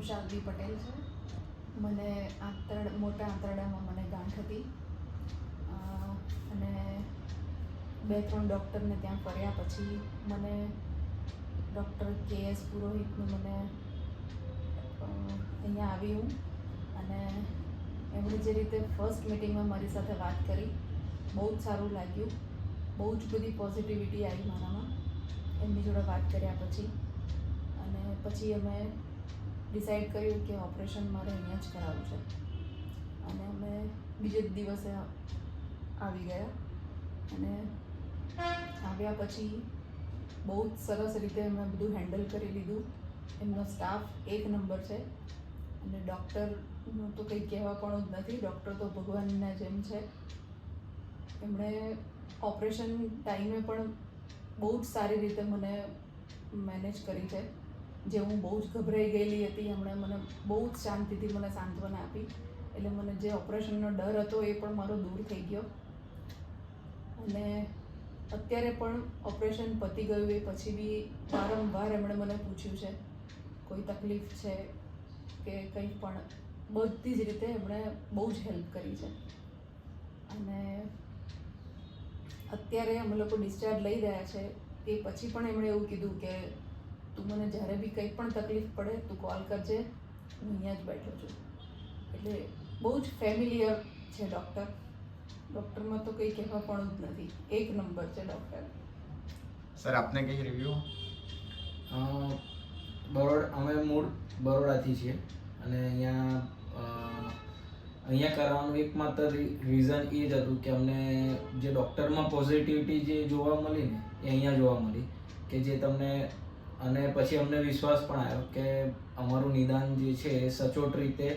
શાલ્વી પટેલ છે. મને મોટા આંતરડામાં મને ગાંઠ હતી અને 2-3 ડૉક્ટરને ત્યાં ફર્યા પછી મને ડૉક્ટર KS પુરોહિતનું મને અહીંયા આવી હું અને એમણે જે રીતે ફર્સ્ટ મિટિંગમાં મારી સાથે વાત કરી બહુ જ સારું લાગ્યું. બહુ જ બધી પોઝિટિવિટી આવી મારામાં એમની જોડે વાત કર્યા પછી. અને પછી અમે ડિસાઈડ કર્યું કે ઓપરેશન મારે અહીંયા જ કરાવવું છે અને અમે બીજે જ દિવસે આવી ગયા અને આવ્યા પછી બહુ જ સરસ રીતે અમે બધું હેન્ડલ કરી લીધું. એમનો સ્ટાફ એક નંબર છે અને ડૉક્ટરનું તો કંઈ કહેવા પણ જ નથી. ડૉક્ટર તો ભગવાનના જેમ છે. એમણે ઓપરેશન ટાઈમે પણ બહુ જ સારી રીતે મને મેનેજ કરી છે. જે હું બહુ જ ગભરાઈ ગયેલી હતી એમણે મને બહુ જ શાંતિથી મને સાંત્વના આપી. એટલે મને જે ઓપરેશનનો ડર હતો એ પણ મારો દૂર થઈ ગયો. અને અત્યારે પણ ઓપરેશન પતી ગયું એ પછી બી વારંવાર એમણે મને પૂછ્યું છે કોઈ તકલીફ છે કે કંઈ પણ. બધી જ રીતે એમણે બહુ જ હેલ્પ કરી છે. અને અત્યારે અમે લોકો ડિસ્ચાર્જ લઈ રહ્યા છે એ પછી પણ એમણે એવું કીધું કે તું મને જ્યારે બી કંઈ પણ તકલીફ પડે તું કોલ કરજે, હું અહીંયા જ બેઠો છું. એટલે બહુ જ ફેમિલિયર છે ડૉક્ટર. ડૉક્ટરમાં તો કંઈ કહેવા પણ જ નથી. એક નંબર છે ડૉક્ટર. સર આપને કઈ રિવ્યુ? અમે મૂળ બરોડાથી છીએ અને અહીંયા કરવાનું એકમાત્ર રીઝન એ જ હતું કે અમને જે ડૉક્ટરમાં પોઝિટિવિટી જે જોવા મળી ને એ અહીંયા જોવા મળી કે જે તમને અને પછી અમને વિશ્વાસ પણ આવ્યો કે અમારું નિદાન જે છે એ સચોટ રીતે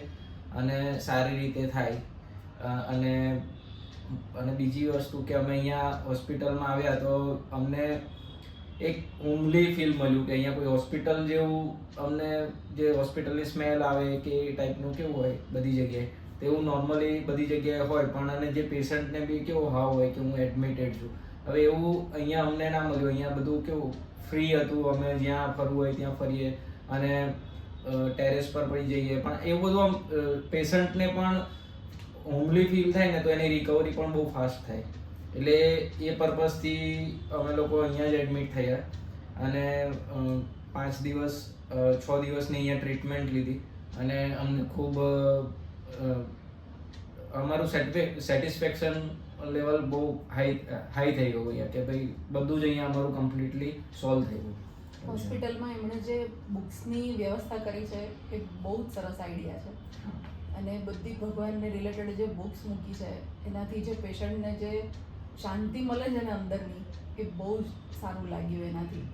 અને સારી રીતે થાય. અને બીજી વસ્તુ કે અમે અહીંયા હોસ્પિટલમાં આવ્યા તો અમને એક હોમલી ફીલ મળ્યું કે અહીંયા કોઈ હોસ્પિટલ જેવું અમને જે હોસ્પિટલની સ્મેલ આવે કે એ ટાઈપનું કેવું હોય બધી જગ્યાએ તેવું નોર્મલી બધી જગ્યાએ હોય પણ અને જે પેશન્ટને બી કેવો હાવ હોય કે હું એડમિટેડ છું. હવે એવું અહીંયા અમને ના મળ્યું. અહીંયા બધું કેવું ફ્રી હતું. અમે જ્યાં ફરવું હોય ત્યાં ફરીએ અને ટેરેસ પર પડી જઈએ પણ એવું બધું આમ પેશન્ટને પણ હોમલી ફીલ થાય ને તો એની રિકવરી પણ બહુ ફાસ્ટ થાય. એટલે એ પર્પઝથી અમે લોકો અહીંયા જ એડમિટ થયા અને 5 દિવસ 6 દિવસની અહીંયા ટ્રીટમેન્ટ લીધી અને અમને ખૂબ અમારું સેટિસ્ફેક્શન લેવલ બહુ હાઈ થઈ ગયું અહીંયા કે ભાઈ બધું જ અહીંયા અમારું કમ્પ્લીટલી સોલ્વ થઈ ગયું. હોસ્પિટલમાં એમણે જે બુક્સની વ્યવસ્થા કરી છે એ બહુ જ સરસ આઈડિયા છે. અને બધી ભગવાનને રિલેટેડ જે બુક્સ મૂકી છે એનાથી જે પેશન્ટને જે શાંતિ મળે છે ને અંદરની એ બહુ જ સારું લાગ્યું એનાથી.